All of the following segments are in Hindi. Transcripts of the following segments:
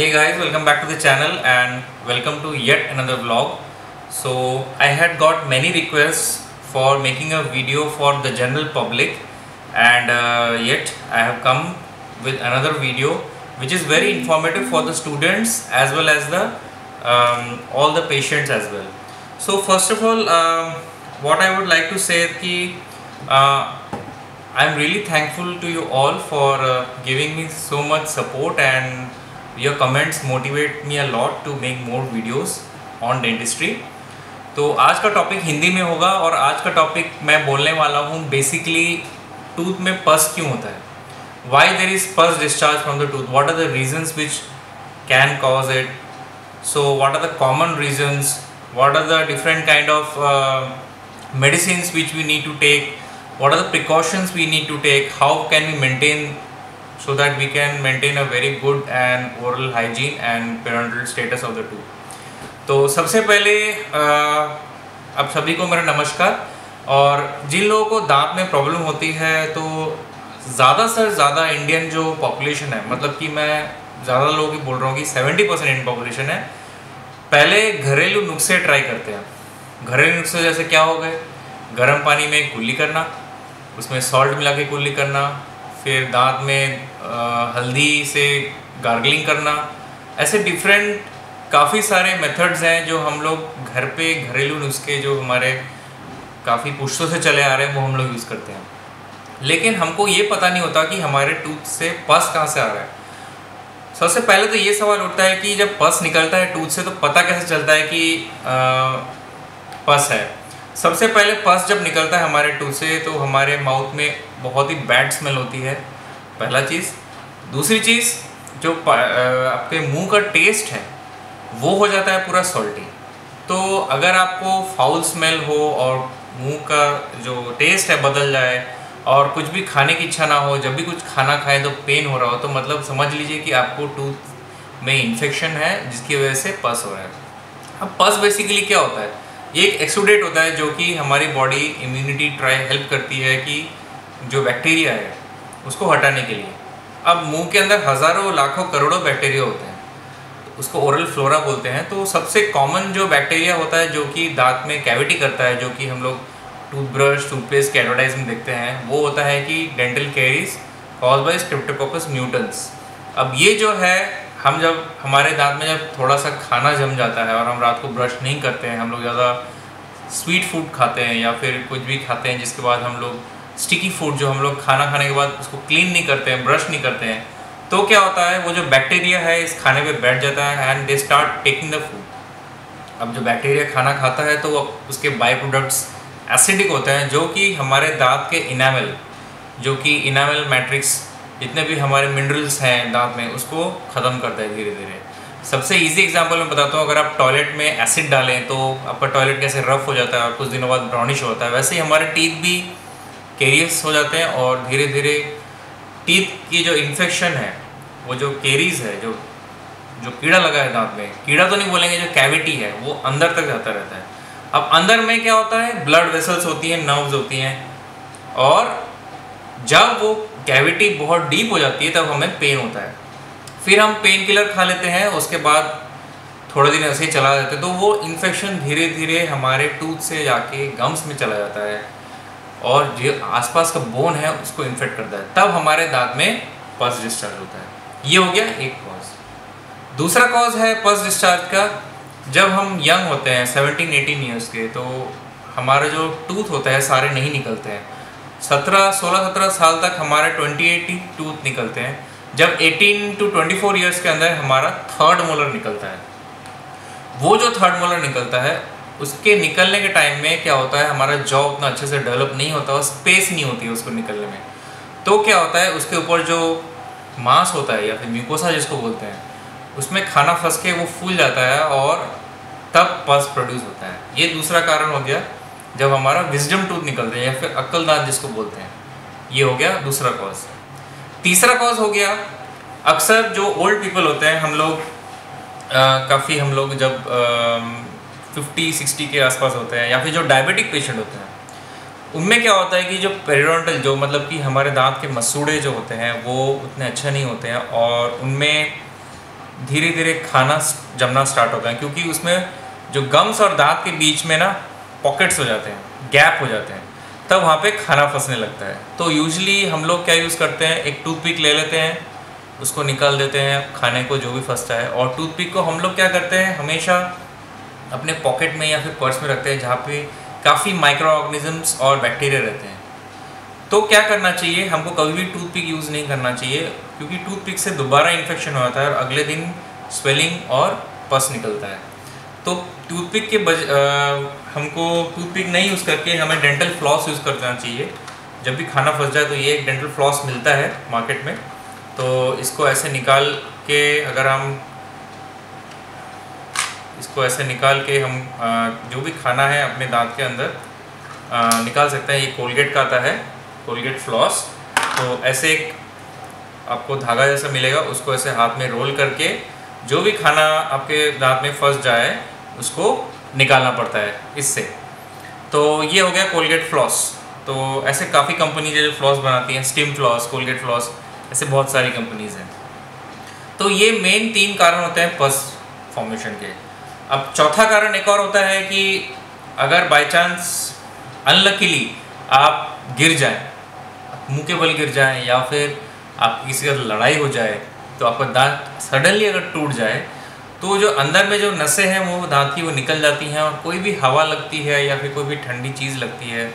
Hey guys, welcome back to the channel and welcome to yet another vlog. So I had got many requests for making a video for the general public, and yet I have come with another video which is very informative for the students as well as the all the patients as well. So first of all, what I would like to say is that I'm really thankful to you all for giving me so much support, and your comments motivate me a lot to make more videos on dentistry. तो आज का टॉपिक हिंदी में होगा और आज का टॉपिक मैं बोलने वाला हूँ बेसिकली टूथ में पस क्यों होता है, why there is pus discharge from the tooth, what are the reasons which can cause it, so what are the common reasons, what are the different kind of medicines which we need to take, what are the precautions we need to take, how can we maintain so that we can maintain a very good and oral hygiene and periodontal status of the tooth. तो सबसे पहले अब सभी को मेरा नमस्कार। और जिन लोगों को दांत में प्रॉब्लम होती है तो ज़्यादा से ज़्यादा इंडियन जो पॉपुलेशन है, मतलब कि मैं ज़्यादा लोगों की बोल रहा हूँ कि 70% इंडियन पॉपुलेशन है, पहले घरेलू नुस्खे ट्राई करते हैं। घरेलू नुस्खे जैसे क्या हो गए, गर्म पानी में कुल्ली करना, उसमें सॉल्ट मिला के कुल्ली करना, फिर दांत में हल्दी से गार्गलिंग करना, ऐसे डिफरेंट काफ़ी सारे मेथड्स हैं जो हम लोग घर पे घरेलू नुस्खे जो हमारे काफ़ी पुश्तों से चले आ रहे हैं वो हम लोग यूज़ करते हैं। लेकिन हमको ये पता नहीं होता कि हमारे टूथ से पस कहाँ से आ रहा है। सबसे पहले तो ये सवाल उठता है कि जब पस निकलता है टूथ से तो पता कैसे चलता है कि पस है। सबसे पहले पस जब निकलता है हमारे टूथ से तो हमारे माउथ में बहुत ही बैड स्मेल होती है, पहला चीज़। दूसरी चीज़, जो आपके मुंह का टेस्ट है वो हो जाता है पूरा सॉल्टी। तो अगर आपको फाउल स्मेल हो और मुंह का जो टेस्ट है बदल जाए और कुछ भी खाने की इच्छा ना हो, जब भी कुछ खाना खाए तो पेन हो रहा हो, तो मतलब समझ लीजिए कि आपको टूथ में इन्फेक्शन है जिसकी वजह से पस हो रहा है। अब पस बेसिकली क्या होता है, ये एक एक्सुडेट होता है जो कि हमारी बॉडी इम्यूनिटी हेल्प करती है कि जो बैक्टीरिया है उसको हटाने के लिए। अब मुंह के अंदर हज़ारों लाखों करोड़ों बैक्टीरिया होते हैं, उसको ओरल फ्लोरा बोलते हैं। तो सबसे कॉमन जो बैक्टीरिया होता है जो कि दांत में कैविटी करता है, जो कि हम लोग टूथब्रश टूथपेस्ट के एडवर्टाइज में देखते हैं, वो होता है कि dental caries cause by streptococcus mutans. अब ये जो है, हम जब हमारे दांत में जब थोड़ा सा खाना जम जाता है और हम रात को ब्रश नहीं करते हैं, हम लोग ज़्यादा स्वीट फूड खाते हैं या फिर कुछ भी खाते हैं जिसके बाद हम लोग स्टिकी फूड, जो हम लोग खाना खाने के बाद उसको क्लीन नहीं करते हैं, ब्रश नहीं करते हैं, तो क्या होता है वो जो बैक्टीरिया है इस खाने पे बैठ जाता है and they start taking the food. अब जो बैक्टीरिया खाना खाता है तो उसके बाई प्रोडक्ट्स एसिडिक होते हैं जो कि हमारे दांत के इनामल, जो कि इनामल मैट्रिक्स, जितने भी हमारे मिनरल्स हैं दांत में, उसको ख़त्म करता है धीरे धीरे। सबसे इजी एग्जांपल मैं बताता हूँ, अगर आप टॉयलेट में एसिड डालें तो आपका टॉयलेट कैसे रफ हो जाता है और कुछ दिनों बाद ब्राउनिश होता है, वैसे ही हमारे टीथ भी केरियस हो जाते हैं और धीरे धीरे टीथ की जो इन्फेक्शन है, वो जो केरीज है, जो कीड़ा लगा है दांत में, कीड़ा तो नहीं बोलेंगे, जो कैविटी है वो अंदर तक जाता रहता है। अब अंदर में क्या होता है, ब्लड वेसल्स होती हैं, नर्व्स होती हैं, और जब वो कैविटी बहुत डीप हो जाती है तब हमें पेन होता है। फिर हम पेन किलर खा लेते हैं, उसके बाद थोड़े दिन ऐसे ही चला जाता है, तो वो इन्फेक्शन धीरे धीरे हमारे टूथ से जाके गम्स में चला जाता है और जो आसपास का बोन है उसको इन्फेक्ट करता है, तब हमारे दांत में पस डिस्चार्ज होता है। ये हो गया एक कॉज। दूसरा कॉज है पस डिस्चार्ज का, जब हम यंग होते हैं 17-18 ईयर्स के, तो हमारे जो टूथ होता है सारे नहीं निकलते हैं। 16-17 साल तक हमारे 28 टूथ निकलते हैं। जब 18 to 24 ईयर्स के अंदर हमारा थर्ड मोलर निकलता है। वो जो थर्ड मोलर निकलता है उसके निकलने के टाइम में क्या होता है, हमारा जॉ उतना अच्छे से डेवलप नहीं होता और स्पेस नहीं होती है उसको निकलने में। तो क्या होता है, उसके ऊपर जो मांस होता है या फिर म्यूकोसा जिसको बोलते हैं, उसमें खाना फंस के वो फूल जाता है और तब पस प्रोड्यूस होता है। ये दूसरा कारण हो गया जब हमारा विजडम टूथ निकलते हैं या फिर अक्ल दांत जिसको बोलते हैं, ये हो गया दूसरा कॉज। तीसरा कॉज हो गया, अक्सर जो ओल्ड पीपल होते हैं, हम लोग काफ़ी हम लोग जब 50-60 के आसपास होते हैं, या फिर जो डायबिटिक पेशेंट होते हैं, उनमें क्या होता है कि जो पेरिडोंटल, जो मतलब कि हमारे दांत के मसूड़े जो होते हैं वो उतने अच्छे नहीं होते हैं और उनमें धीरे धीरे खाना जमना स्टार्ट होता है, क्योंकि उसमें जो गम्स और दांत के बीच में ना पॉकेट्स हो जाते हैं, गैप हो जाते हैं, तब वहाँ पे खाना फंसने लगता है। तो यूजुअली हम लोग क्या यूज़ करते हैं, एक टूथपिक ले लेते हैं, उसको निकाल देते हैं खाने को जो भी फंसता है, और टूथपिक को हम लोग क्या करते हैं हमेशा अपने पॉकेट में या फिर पर्स में रखते हैं, जहाँ पे काफ़ी माइक्रो ऑर्गेनिजम्स और बैक्टीरिया रहते हैं। तो क्या करना चाहिए, हमको कभी भी टूथपिक यूज़ नहीं करना चाहिए, क्योंकि टूथपिक से दोबारा इन्फेक्शन हो जाता है और अगले दिन स्वेलिंग और पस निकलता है। तो टूथपिक के हमको टूथपिक नहीं यूज़ करके हमें डेंटल फ्लॉस यूज़ करना चाहिए। जब भी खाना फंस जाए तो ये एक डेंटल फ्लॉस मिलता है मार्केट में, तो इसको ऐसे निकाल के अगर हम इसको ऐसे निकाल के हम जो भी खाना है अपने दांत के अंदर निकाल सकते हैं। ये कोलगेट का आता है, कोलगेट फ्लॉस। तो ऐसे एक आपको धागा जैसा मिलेगा, उसको ऐसे हाथ में रोल करके जो भी खाना आपके दांत में फंस जाए उसको निकालना पड़ता है इससे। तो ये हो गया कोलगेट फ्लॉस। तो ऐसे काफ़ी कंपनी जो फ्लॉस बनाती हैं, स्टीम फ्लॉस, कोलगेट फ्लॉस, ऐसे बहुत सारी कंपनीज़ हैं। तो ये मेन 3 कारण होते हैं पस फॉर्मेशन के। अब चौथा कारण एक और होता है कि अगर बाय चांस अनलकीली आप गिर जाएं, मुंह के बल गिर जाएं, या फिर आपकी किसी का लड़ाई हो जाए, तो आपका दांत सडनली अगर टूट जाए तो जो अंदर में जो नसें हैं वो दांत की वो निकल जाती हैं, और कोई भी हवा लगती है या फिर कोई भी ठंडी चीज़ लगती है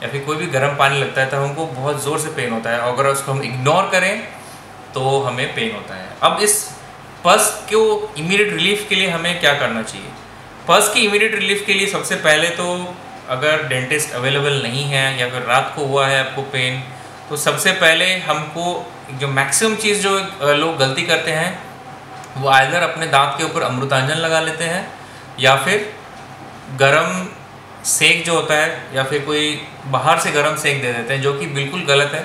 या फिर कोई भी गर्म पानी लगता है तो हमको बहुत ज़ोर से पेन होता है, और अगर उसको हम इग्नोर करें तो हमें पेन होता है। अब इस पस को इमीडिएट रिलीफ के लिए हमें क्या करना चाहिए? पस की इमीडिएट रिलीफ के लिए सबसे पहले तो अगर डेंटिस्ट अवेलेबल नहीं है या फिर रात को हुआ है आपको पेन, तो सबसे पहले हमको जो मैक्सिमम चीज़ जो लोग गलती करते हैं वो आइदर अपने दांत के ऊपर अमृतांजन लगा लेते हैं, या फिर गरम सेक जो होता है, या फिर कोई बाहर से गरम सेक दे देते हैं, जो कि बिल्कुल गलत है।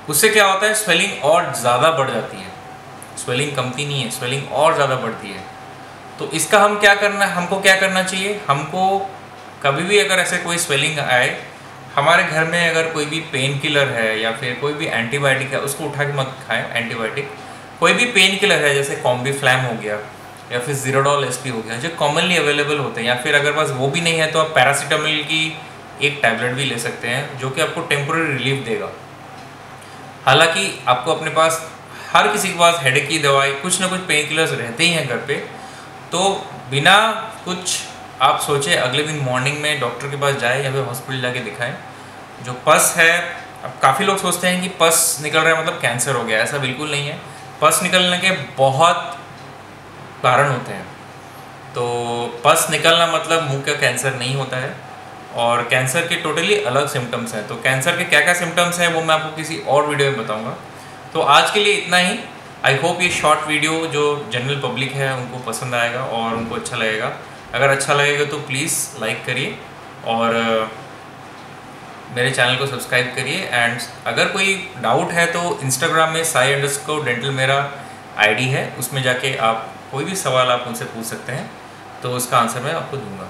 उससे क्या होता है, स्वेलिंग और ज़्यादा बढ़ जाती है, स्वेलिंग कमती नहीं है, स्वेलिंग और ज़्यादा बढ़ती है। तो इसका हमको क्या करना चाहिए, हमको कभी भी अगर ऐसे कोई स्वेलिंग आए, हमारे घर में अगर कोई भी पेन किलर है या फिर कोई भी एंटीबायोटिक है, उसको उठा के मत खाएं। एंटीबायोटिक कोई भी पेन किलर है, जैसे कॉम्बीफ्लैम हो गया या फिर ज़ीरोडॉल एसपी हो गया, जो कॉमनली अवेलेबल होते हैं, या फिर अगर पास वो भी नहीं है तो आप पैरासीटामोल की एक टैबलेट भी ले सकते हैं, जो कि आपको टेम्पोररी रिलीफ देगा। हालांकि आपको अपने पास, हर किसी के पास हेडेक की दवाई, कुछ ना कुछ पेन किलर्स रहते ही हैं घर पे, तो बिना कुछ आप सोचे अगले दिन मॉर्निंग में डॉक्टर के पास जाए या फिर हॉस्पिटल जाके दिखाएं। जो पस है, अब काफ़ी लोग सोचते हैं कि पस निकल रहा है मतलब कैंसर हो गया, ऐसा बिल्कुल नहीं है। पस निकलने के बहुत कारण होते हैं, तो पस निकलना मतलब मुंह का कैंसर नहीं होता है, और कैंसर के टोटली अलग सिम्टम्स हैं। तो कैंसर के क्या क्या सिम्टम्स हैं वो मैं आपको किसी और वीडियो में बताऊंगा। तो आज के लिए इतना ही। आई होप ये शॉर्ट वीडियो जो जनरल पब्लिक है उनको पसंद आएगा और उनको अच्छा लगेगा। अगर अच्छा लगेगा तो प्लीज़ लाइक करिए और मेरे चैनल को सब्सक्राइब करिए। एंड अगर कोई डाउट है तो इंस्टाग्राम में sai_dental मेरा आईडी है, उसमें जाके आप कोई भी सवाल आप उनसे पूछ सकते हैं, तो उसका आंसर मैं आपको दूंगा।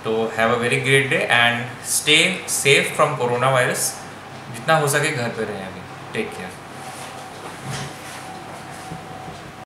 तो have a very great day and stay safe from corona virus. जितना हो सके घर पे रहें अभी। Take care.